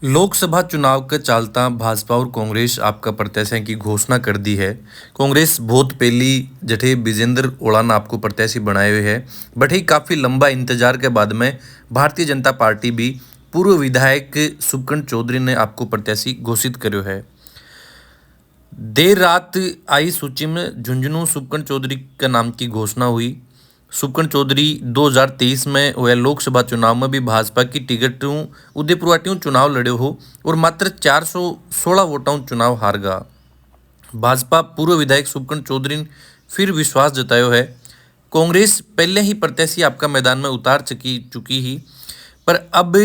लोकसभा चुनाव के चालता भाजपा और कांग्रेस आपका प्रत्याशी की घोषणा कर दी है। कांग्रेस बहुत पहली जठे विजेंद्र ओला ने आपको प्रत्याशी बनाए हुए है। बट ही काफ़ी लंबा इंतजार के बाद में भारतीय जनता पार्टी भी पूर्व विधायक सुबकंठ चौधरी ने आपको प्रत्याशी घोषित करो है। देर रात आई सूची में झुंझुनू सुबकंठ चौधरी का नाम की घोषणा हुई। सुबकंठ चौधरी 2023 में हुए लोकसभा चुनाव में भी भाजपा की टिकटों उदयपुरवाटियों चुनाव लड़े हो और मात्र 416 वोटों चुनाव हार गया। भाजपा पूर्व विधायक सुबकंठ चौधरी ने फिर विश्वास जतायो है। कांग्रेस पहले ही प्रत्याशी आपका मैदान में उतार चुकी ही, पर अब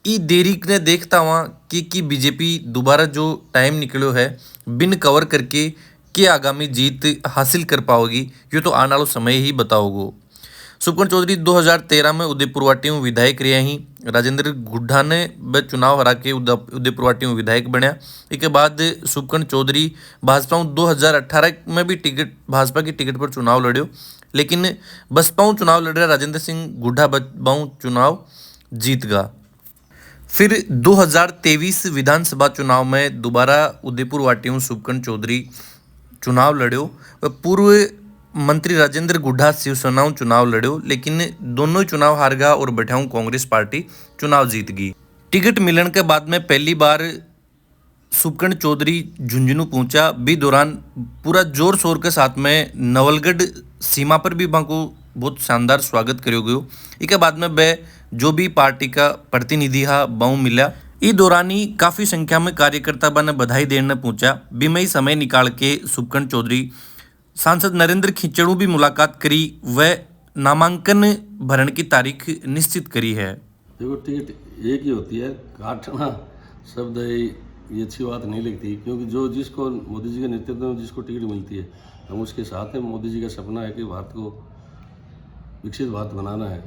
ई देरी ने देखता हुआ कि बीजेपी दोबारा जो टाइम निकलो है बिन कवर करके कि आगामी जीत हासिल कर पाओगी, ये तो आने वाला समय ही बताओगो। सुबकंठ चौधरी 2013 में उदयपुरवाटियों विधायक रहे ही। राजेंद्र गुड्ढा ने वह चुनाव हरा के उदयपुरवाटियों विधायक बनया। इसके बाद सुबकंठ चौधरी भाजपा 2018 में भी भाजपा की टिकट पर चुनाव लड़ो, लेकिन बसपा चुनाव लड़ रहा राजेंद्र सिंह गुड्ढा बसपा चुनाव जीत गया। फिर 2023 विधानसभा चुनाव में दोबारा उदयपुरवाटियों सुबकंठ चौधरी चुनाव लड़ो व पूर्व मंत्री राजेंद्र गुड्ढा शिवसेना चुनाव लड़ो, लेकिन दोनों चुनाव हार गया और बैठाऊं कांग्रेस पार्टी चुनाव जीत गई। टिकट मिलने के बाद में पहली बार सुबकंठ चौधरी झुंझुनू पहुंचा। भी दौरान पूरा जोर शोर के साथ में नवलगढ़ सीमा पर भी बाको बहुत शानदार स्वागत करो गयो। इसके बाद में वह जो भी पार्टी का प्रतिनिधि हा बहु मिला। इस दौरान ही काफ़ी संख्या में कार्यकर्ता बने बधाई देने पहुंचा। बीमई समय निकाल के सुबकंठ चौधरी सांसद नरेंद्र खिचड़ू भी मुलाकात करी व नामांकन भरण की तारीख निश्चित करी है। देखो, टिकट एक ही होती है, काटना शब्द ये अच्छी बात नहीं लगती, क्योंकि जो जिसको मोदी जी के नेतृत्व में जिसको टिकट मिलती है हम उसके साथ हैं। मोदी जी का सपना है कि भारत को विकसित भारत बनाना है,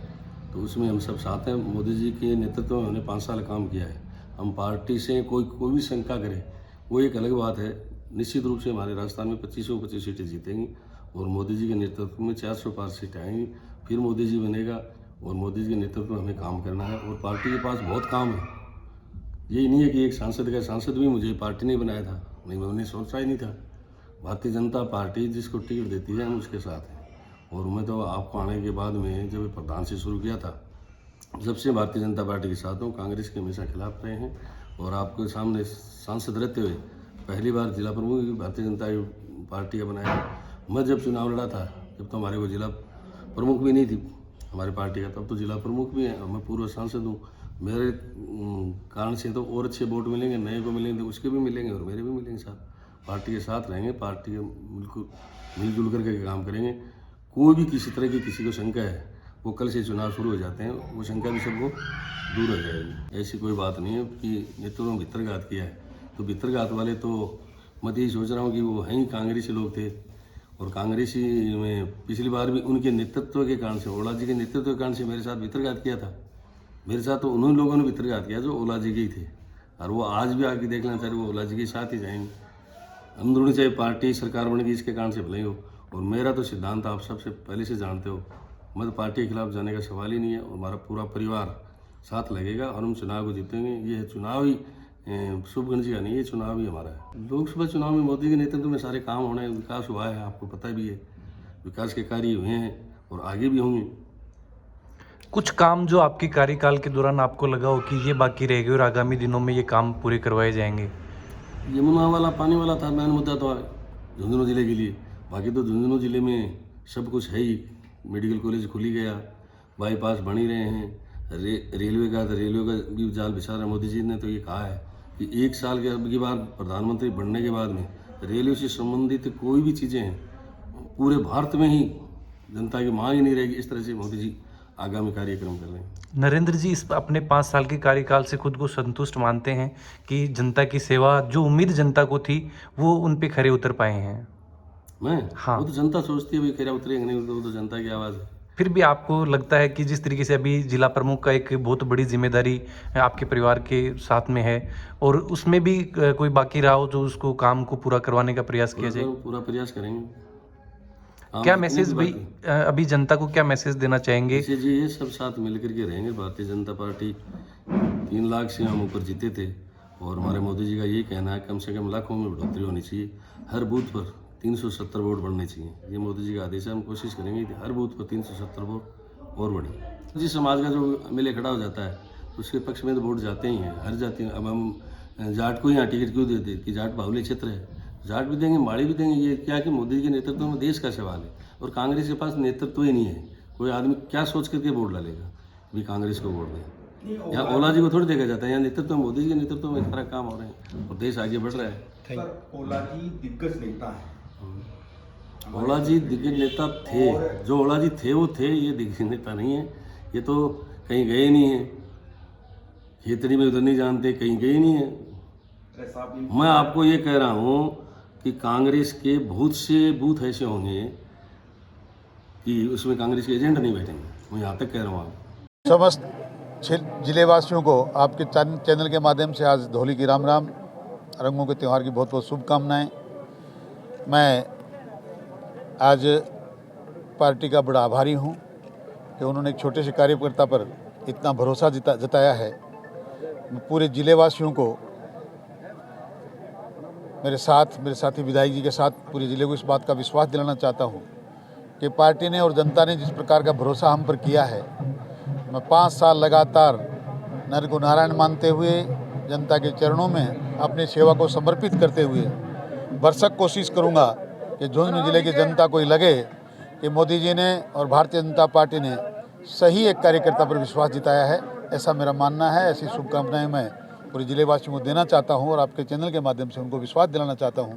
तो उसमें हम सब साथ हैं। मोदी जी के नेतृत्व में हमने 5 साल काम किया है। हम पार्टी से कोई भी शंका करे वो एक अलग बात है। निश्चित रूप से हमारे राजस्थान में 25 सीटें जीतेंगी और मोदी जी के नेतृत्व में 400 पार सीटें आएंगी। फिर मोदी जी बनेगा और मोदी जी के नेतृत्व में हमें काम करना है और पार्टी के पास बहुत काम है। यही नहीं है कि एक सांसद भी मुझे पार्टी ने बनाया था, नहीं, मैंने सोचा ही नहीं था। भारतीय जनता पार्टी जिसको टिकट देती है हम उसके साथ हैं। और मैं तो आपको आने के बाद में जब प्रधान से शुरू किया था, जब से भारतीय जनता पार्टी के साथ हूँ। कांग्रेस के हमेशा खिलाफ रहे हैं और आपके सामने सांसद रहते हुए पहली बार जिला प्रमुख भारतीय जनता पार्टी का बनाया। मैं जब चुनाव लड़ा था, जब तो हमारे को जिला प्रमुख भी नहीं थी हमारी पार्टी का, तब तो जिला प्रमुख भी है और मैं पूर्व सांसद हूँ। मेरे कारण से तो और अच्छे वोट मिलेंगे, नए को मिलेंगे तो उसके भी मिलेंगे और मेरे भी मिलेंगे। साथ पार्टी के साथ रहेंगे, पार्टी के बिल्कुल मिलजुल करके काम करेंगे। कोई भी किसी तरह की किसी को शंका है वो कल से चुनाव शुरू हो जाते हैं, वो शंका भी सबको दूर हो जाएगी। ऐसी कोई बात नहीं है कि नेतृत्व में भितरघात किया है, तो भितरघात वाले तो मैं यही सोच रहा हूँ कि वो हैं ही कांग्रेसी लोग थे। और कांग्रेसी में पिछली बार भी उनके नेतृत्व के कारण से, ओला जी के नेतृत्व के कारण से मेरे साथ भितरघात किया था। मेरे साथ तो उन्हीं लोगों ने भितरघात किया जो ओला जी के ही थे, और वो आज भी आके देख लेना चाहिए, वो ओला जी के साथ ही जाएंगे। अंदरूनी चाहे पार्टी सरकार बन गई इसके कारण से भले ही हो। और मेरा तो सिद्धांत आप सबसे पहले से जानते हो, मैं तो पार्टी के खिलाफ जाने का सवाल ही नहीं है और हमारा पूरा परिवार साथ लगेगा और हम चुनाव को जीतेंगे। ये चुनाव ही शुभगंज का नहीं, ये चुनाव ही हमारा है। लोकसभा चुनाव में मोदी के नेतृत्व में सारे काम होने, विकास हुआ है, आपको पता भी है। विकास के कार्य हुए हैं और आगे भी होंगे। कुछ काम जो आपके कार्यकाल के दौरान आपको लगा हो कि ये बाकी रहेगी और आगामी दिनों में ये काम पूरे करवाए जाएंगे? यमुना वाला पानी वाला था मेन मुद्दा तो झुंझुनू जिले के लिए। बाकी तो झुंझुनू जिले में सब कुछ है ही। मेडिकल कॉलेज खुली गया, बाईपास बन ही रहे हैं, रेलवे का भी जाल बिछा रहा। मोदी जी ने तो ये कहा है कि 1 साल के अब की बार प्रधानमंत्री बनने के बाद में रेलवे से संबंधित कोई भी चीज़ें हैं पूरे भारत में ही जनता की मांग ही नहीं रहेगी। इस तरह से मोदी जी आगामी कार्यक्रम कर रहे हैं। नरेंद्र जी इस अपने 5 साल के कार्यकाल से खुद को संतुष्ट मानते हैं कि जनता की सेवा जो उम्मीद जनता को थी वो उन पे खरे उतर पाए हैं? हाँ। वो तो जनता सोचती है भाई खरा उतरेंगे नहीं, वो तो जनता की आवाज़ है। फिर भी आपको लगता है कि जिस तरीके से अभी जिला प्रमुख का एक बहुत बड़ी जिम्मेदारी आपके परिवार के साथ में है और उसमें भी कोई बाकी रहा हो जो उसको काम को पूरा करवाने का प्रयास किया जाए? पूरा प्रयास करेंगे। क्या मैसेज भाई अभी जनता को क्या मैसेज देना चाहेंगे? जी, ये सब साथ मिलकर के रहेंगे। भारतीय जनता पार्टी 3 लाख से हम ऊपर जीते थे और हमारे मोदी जी का यही कहना है कम से कम लाखों में बढ़ोतरी होनी चाहिए, हर बूथ पर 370 वोट बढ़ने चाहिए। ये मोदी जी का आदेश है, हम कोशिश करेंगे कि हर बूथ पर 370 वोट और बढ़े। जिस समाज का जो एमएलए खड़ा हो जाता है उसके पक्ष में तो वोट जाते ही हैं, हर जाति। अब हम जाट को यहाँ टिकट क्यों देते कि जाट बाहुल्य क्षेत्र है, जाट भी देंगे, माड़ी भी देंगे। ये क्या कि मोदी जी के नेतृत्व में देश का सवाल है और कांग्रेस के पास नेतृत्व ही नहीं है। कोई आदमी क्या सोच करके वोट डालेगा भी कांग्रेस को वोट दें। यहाँ ओला जी को थोड़ी देखा जाता है, यहाँ नेतृत्व मोदी जी के नेतृत्व में सारा काम हो रहे हैं और देश आगे बढ़ रहा है। सर, ओला जी दिग्गज नेता हैं। ओला जी दिग्गज नेता थे, जो ओला जी थे वो थे, ये दिग्गज नेता नहीं है। ये तो कहीं गए नहीं हैं, खेतड़ी में उधर नहीं जानते, कहीं गए नहीं है। मैं आपको ये कह रहा हूँ कि कांग्रेस के बहुत से बूथ ऐसे होंगे कि उसमें कांग्रेस के एजेंट नहीं बैठेंगे, मैं यहाँ तक कह रहा हूँ। आप समस्त जिले वासियों को आपके चैनल के माध्यम से आज होली की राम राम, रंगों के त्यौहार की बहुत बहुत शुभकामनाएं। मैं आज पार्टी का बड़ा आभारी हूं कि उन्होंने एक छोटे से कार्यकर्ता पर इतना भरोसा जताया है। मैं पूरे जिले वासियों को, मेरे साथी विधायक जी के साथ पूरे ज़िले को इस बात का विश्वास दिलाना चाहता हूं कि पार्टी ने और जनता ने जिस प्रकार का भरोसा हम पर किया है, मैं 5 साल लगातार नर को नारायण मानते हुए जनता के चरणों में अपनी सेवा को समर्पित करते हुए भरसक कोशिश करूंगा कि झुंझुनू जिले की जनता को लगे कि मोदी जी ने और भारतीय जनता पार्टी ने सही एक कार्यकर्ता पर विश्वास जताया है। ऐसा मेरा मानना है। ऐसी शुभकामनाएं मैं पूरे जिले वासियों को देना चाहता हूं और आपके चैनल के माध्यम से उनको विश्वास दिलाना चाहता हूं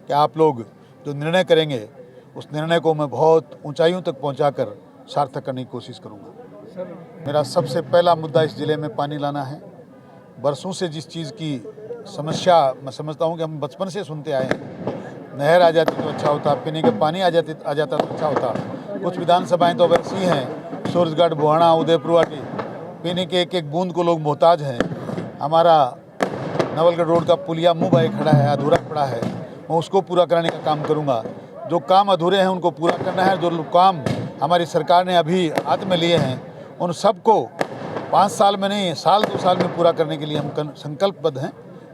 कि आप लोग जो निर्णय करेंगे उस निर्णय को मैं बहुत ऊंचाइयों तक पहुंचाकर सार्थक करने की कोशिश करूंगा। मेरा सबसे पहला मुद्दा इस ज़िले में पानी लाना है। बरसों से जिस चीज़ की समस्या मैं समझता हूं कि हम बचपन से सुनते आए हैं, नहर आ जाती तो अच्छा होता, पीने के पानी आ जाता तो अच्छा होता। कुछ विधानसभाएं तो वैसी हैं, सूरजगढ़, बुहाना, उदयपुर की, पीने के एक एक बूंद को लोग मोहताज हैं। हमारा नवलगढ़ रोड का पुलिया मुँह बाए खड़ा है, अधूरा पड़ा है, मैं उसको पूरा कराने का काम करूँगा। जो काम अधूरे हैं उनको पूरा करना है। जो काम हमारी सरकार ने अभी हाथ में लिए हैं उन सबको 5 साल में नहीं, साल 2 साल में पूरा करने के लिए हम संकल्पबद्ध हैं।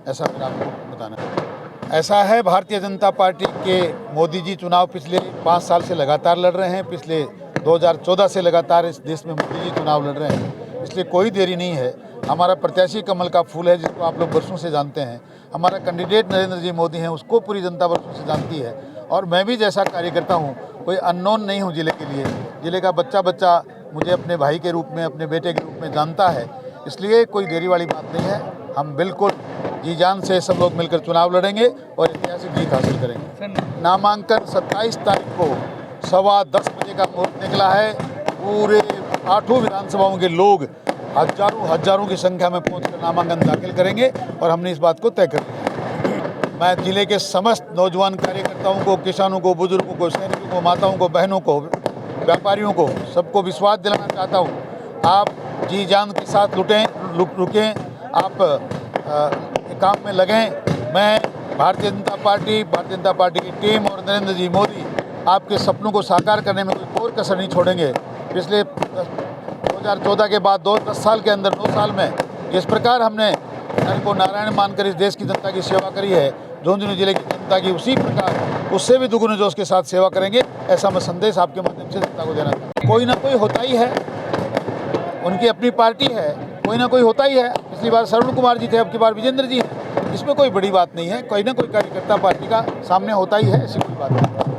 ऐसा मेरा आपको बताना है। ऐसा है, भारतीय जनता पार्टी के मोदी जी चुनाव पिछले 5 साल से लगातार लड़ रहे हैं। पिछले 2014 से लगातार इस देश में मोदी जी चुनाव लड़ रहे हैं, इसलिए कोई देरी नहीं है। हमारा प्रत्याशी कमल का फूल है, जिसको आप लोग वर्षों से जानते हैं। हमारा कैंडिडेट नरेंद्र जी मोदी हैं, उसको पूरी जनता वर्षों से जानती है। और मैं भी जैसा कार्यकर्ता हूँ, कोई अननोन नहीं हूँ जिले के लिए। जिले का बच्चा मुझे अपने भाई के रूप में, अपने बेटे के रूप में जानता है, इसलिए कोई देरी वाली बात नहीं है। हम बिल्कुल जी जान से सब लोग मिलकर चुनाव लड़ेंगे और ऐतिहासिक जीत हासिल करेंगे। नामांकन 27 तारीख को 10:15 बजे का मुहूर्त निकला है। पूरे 8 विधानसभाओं के लोग हजारों की संख्या में पहुंचकर नामांकन दाखिल करेंगे और हमने इस बात को तय कर लिया। मैं जिले के समस्त नौजवान कार्यकर्ताओं को, किसानों को, बुजुर्गों को, सैनिकों को, माताओं को, बहनों को, व्यापारियों को, सबको विश्वास दिलाना चाहता हूँ, आप जी जान के साथ रुकें, आप काम में लगें। मैं भारतीय जनता पार्टी की टीम और नरेंद्र जी मोदी आपके सपनों को साकार करने में कोई कसर नहीं छोड़ेंगे। पिछले 2014 के बाद 10 साल के अंदर 9 साल में जिस प्रकार हमने नर को नारायण मानकर इस देश की जनता की सेवा करी है, झुंझुनू जिले की जनता की उसी प्रकार उससे भी दुगुने जोश के साथ सेवा करेंगे। ऐसा मैं संदेश आपके माध्यम से जनता को देना चाहता हूँ। कोई ना कोई होता ही है, उनकी अपनी पार्टी है, कोई ना कोई होता ही है। पिछली बार श्रवण कुमार जी थे, अब की बार विजेंद्र जी हैं। इसमें कोई बड़ी बात नहीं है। कोई ना कोई कार्यकर्ता पार्टी का सामने होता ही है, ऐसी कोई बात नहीं।